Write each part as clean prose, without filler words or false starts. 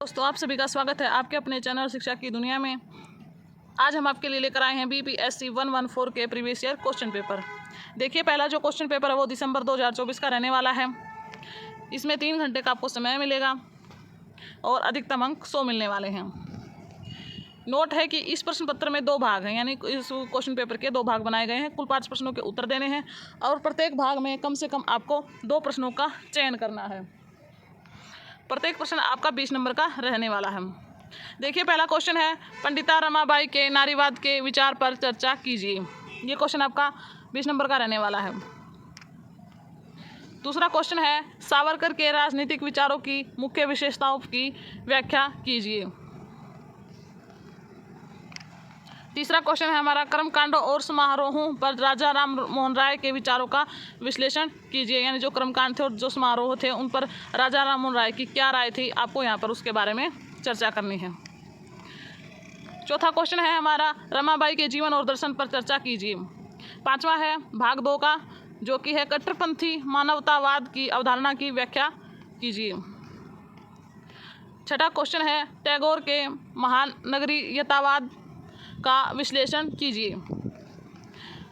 दोस्तों, आप सभी का स्वागत है आपके अपने चैनल शिक्षा की दुनिया में। आज हम आपके लिए लेकर आए हैं BPSC 114 के प्रीवियस ईयर क्वेश्चन पेपर। देखिए, पहला जो क्वेश्चन पेपर है वो दिसंबर 2024 का रहने वाला है। इसमें 3 घंटे का आपको समय मिलेगा और अधिकतम अंक 100 मिलने वाले हैं। नोट है कि इस प्रश्न पत्र में 2 भाग हैं, यानी इस क्वेश्चन पेपर के 2 भाग बनाए गए हैं। कुल 5 प्रश्नों के उत्तर देने हैं और प्रत्येक भाग में कम से कम आपको 2 प्रश्नों का चयन करना है। प्रत्येक प्रश्न आपका 20 नंबर का रहने वाला है। देखिए, पहला क्वेश्चन है, पंडिता रमाबाई के नारीवाद के विचार पर चर्चा कीजिए। ये क्वेश्चन आपका 20 नंबर का रहने वाला है। दूसरा क्वेश्चन है, सावरकर के राजनीतिक विचारों की मुख्य विशेषताओं की व्याख्या कीजिए। तीसरा क्वेश्चन है हमारा, कर्मकांडों और समारोहों पर राजा राम मोहन राय के विचारों का विश्लेषण कीजिए। यानी जो कर्मकांड थे और जो समारोह थे उन पर राजा राम मोहन राय की क्या राय थी, आपको यहाँ पर उसके बारे में चर्चा करनी है। चौथा क्वेश्चन है हमारा, रमाबाई के जीवन और दर्शन पर चर्चा कीजिए। पांचवा है भाग 2 का, जो कि है कट्टरपंथी मानवतावाद की अवधारणा की व्याख्या कीजिए। छठा क्वेश्चन है, टैगोर के महानगरीयतावाद का विश्लेषण कीजिए।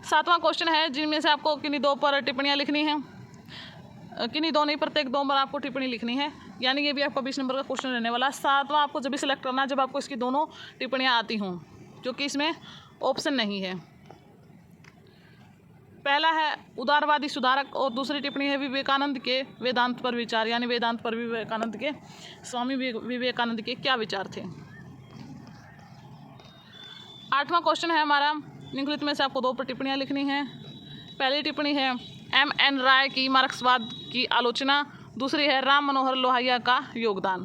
सातवां क्वेश्चन है, जिनमें से आपको किन्हीं 2 पर टिप्पणियां लिखनी है। किन्हीं 2 नहीं, प्रत्येक 2 पर आपको टिप्पणी लिखनी है। यानी ये भी आपका 20 नंबर का क्वेश्चन रहने वाला है। सातवां आपको जब भी सिलेक्ट करना है जब आपको इसकी दोनों टिप्पणियां आती हों, जो कि इसमें ऑप्शन नहीं है। पहला है उदारवादी सुधारक और दूसरी टिप्पणी है विवेकानंद के वेदांत पर विचार। यानी वेदांत पर विवेकानंद के स्वामी विवेकानंद के क्या विचार थे। 8वां क्वेश्चन है हमारा, निम्नलिखित में से आपको 2 पर टिप्पणियां लिखनी है। पहली टिप्पणी है MN राय की मार्क्सवाद की आलोचना, दूसरी है राम मनोहर लोहिया का योगदान।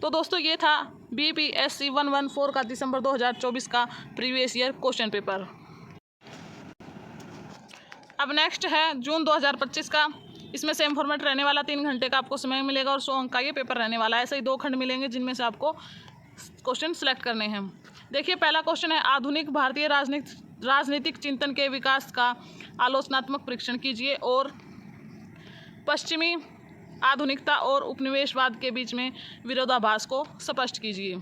तो दोस्तों, ये था BPSC 114 का दिसंबर 2024 का प्रीवियस ईयर क्वेश्चन पेपर। अब नेक्स्ट है जून 2025 का। इसमें सेम फॉर्मेट रहने वाला, 3 घंटे का आपको समय मिलेगा और 100 अंक का ये पेपर रहने वाला है। ऐसे ही 2 खंड मिलेंगे जिनमें से आपको क्वेश्चन सिलेक्ट करने हैं। देखिए, पहला क्वेश्चन है, आधुनिक भारतीय राजनीतिक चिंतन के विकास का आलोचनात्मक परीक्षण कीजिए और पश्चिमी आधुनिकता और उपनिवेशवाद के बीच में विरोधाभास को स्पष्ट कीजिए।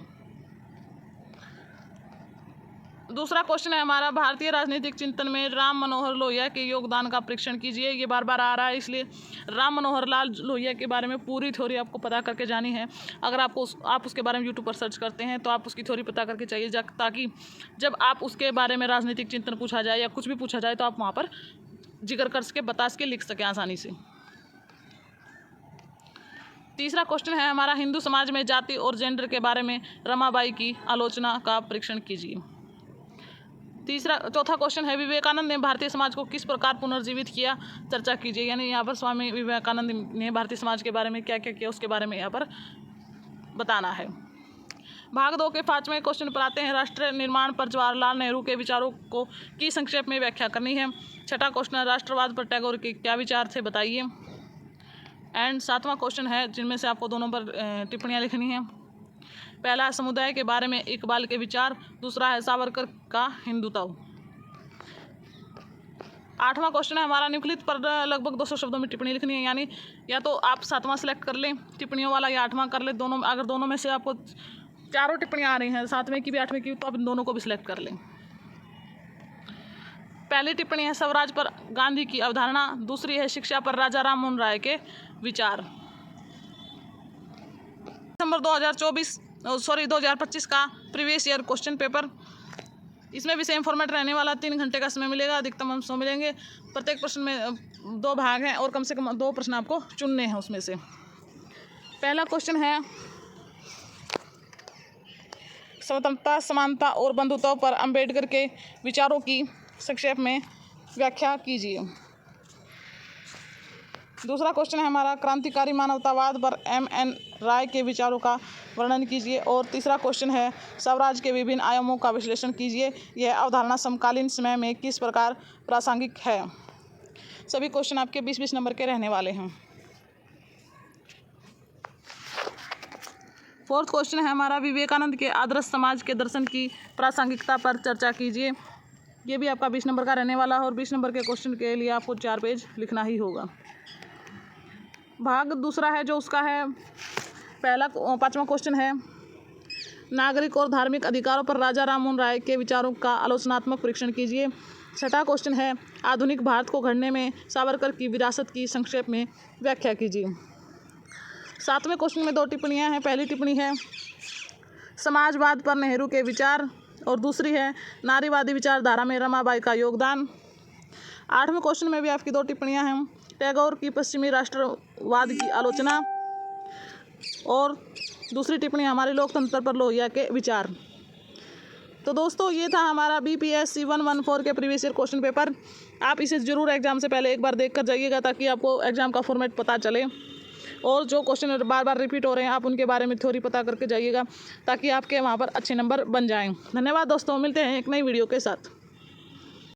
दूसरा क्वेश्चन है हमारा, भारतीय राजनीतिक चिंतन में राम मनोहर लोहिया के योगदान का परीक्षण कीजिए। ये बार बार आ रहा है, इसलिए राम मनोहर लाल लोहिया के बारे में पूरी थ्योरी आपको पता करके जानी है। अगर आप उसके बारे में यूट्यूब पर सर्च करते हैं तो आप उसकी थ्योरी पता करके चाहिए, ताकि जब आप उसके बारे में राजनीतिक चिंतन पूछा जाए या कुछ भी पूछा जाए तो आप वहाँ पर जिक्र कर सके, बता सके, लिख सके आसानी से। तीसरा क्वेश्चन है हमारा, हिंदू समाज में जाति और जेंडर के बारे में रमाबाई की आलोचना का परीक्षण कीजिए। चौथा क्वेश्चन है, विवेकानंद ने भारतीय समाज को किस प्रकार पुनर्जीवित किया, चर्चा कीजिए। यानी यहाँ पर स्वामी विवेकानंद ने भारतीय समाज के बारे में क्या क्या किया उसके बारे में यहाँ पर बताना है। भाग 2 के 5वें क्वेश्चन पर आते हैं, राष्ट्र निर्माण पर जवाहरलाल नेहरू के विचारों को की संक्षेप में व्याख्या करनी है। छठा क्वेश्चन है, राष्ट्रवाद पर टैगोर के क्या विचार थे, बताइए। एंड 7वां क्वेश्चन है, जिनमें से आपको दोनों पर टिप्पणियाँ लिखनी है। पहला, समुदाय के बारे में इकबाल के विचार, दूसरा है सावरकर का हिंदुत्व। 8वां क्वेश्चन है हमारा, निम्नलिखित पर लगभग 200 शब्दों में टिप्पणी लिखनी है। यानी या तो आप 7वां सिलेक्ट कर लें टिप्पणियों वाला, या 8वां कर लें। दोनों, अगर दोनों में से आपको चारों टिप्पणियाँ आ रही हैं, 7वें की भी 8वें की, तो आप इन दोनों को भी सिलेक्ट कर लें। पहली टिप्पणी है स्वराज पर गांधी की अवधारणा, दूसरी है शिक्षा पर राजा राम मोहन राय के विचार। दिसंबर 2025 का प्रीवियस ईयर क्वेश्चन पेपर। इसमें भी सेम फॉर्मेट रहने वाला, 3 घंटे का समय मिलेगा, अधिकतम हम 100 मिलेंगे। प्रत्येक प्रश्न में 2 भाग हैं और कम से कम 2 प्रश्न आपको चुनने हैं उसमें से। पहला क्वेश्चन है, स्वतंत्रता, समानता और बंधुत्व पर अंबेडकर के विचारों की संक्षेप में व्याख्या कीजिए। दूसरा क्वेश्चन है हमारा, क्रांतिकारी मानवतावाद पर MN राय के विचारों का वर्णन कीजिए। और तीसरा क्वेश्चन है, स्वराज के विभिन्न आयामों का विश्लेषण कीजिए। यह अवधारणा समकालीन समय में किस प्रकार प्रासंगिक है। सभी क्वेश्चन आपके 20-20 नंबर के रहने वाले हैं। 4th क्वेश्चन है हमारा, विवेकानंद के आदर्श समाज के दर्शन की प्रासंगिकता पर चर्चा कीजिए। ये भी आपका 20 नंबर का रहने वाला है और 20 नंबर के क्वेश्चन के लिए आपको 4 पेज लिखना ही होगा। भाग दूसरा है जो उसका है पाँचवा क्वेश्चन है, नागरिक और धार्मिक अधिकारों पर राजा राममोहन राय के विचारों का आलोचनात्मक परीक्षण कीजिए। छठा क्वेश्चन है, आधुनिक भारत को गढ़ने में सावरकर की विरासत की संक्षेप में व्याख्या कीजिए। सातवें क्वेश्चन में 2 टिप्पणियां हैं। पहली टिप्पणी है, समाजवाद पर नेहरू के विचार, और दूसरी है, नारीवादी विचारधारा में रमाबाई का योगदान। 8वें क्वेश्चन में भी आपकी 2 टिप्पणियां हैं, टैगोर की पश्चिमी राष्ट्रवाद की आलोचना, और दूसरी टिप्पणी हमारे लोकतंत्र पर लोहिया के विचार। तो दोस्तों, ये था हमारा BPSC 114 के प्रीवियस ईयर क्वेश्चन पेपर। आप इसे ज़रूर एग्ज़ाम से पहले एक बार देख कर जाइएगा, ताकि आपको एग्ज़ाम का फॉर्मेट पता चले, और जो क्वेश्चन बार बार रिपीट हो रहे हैं आप उनके बारे में थ्योरी पता करके जाइएगा, ताकि आपके वहाँ पर अच्छे नंबर बन जाएं। धन्यवाद दोस्तों, मिलते हैं एक नई वीडियो के साथ।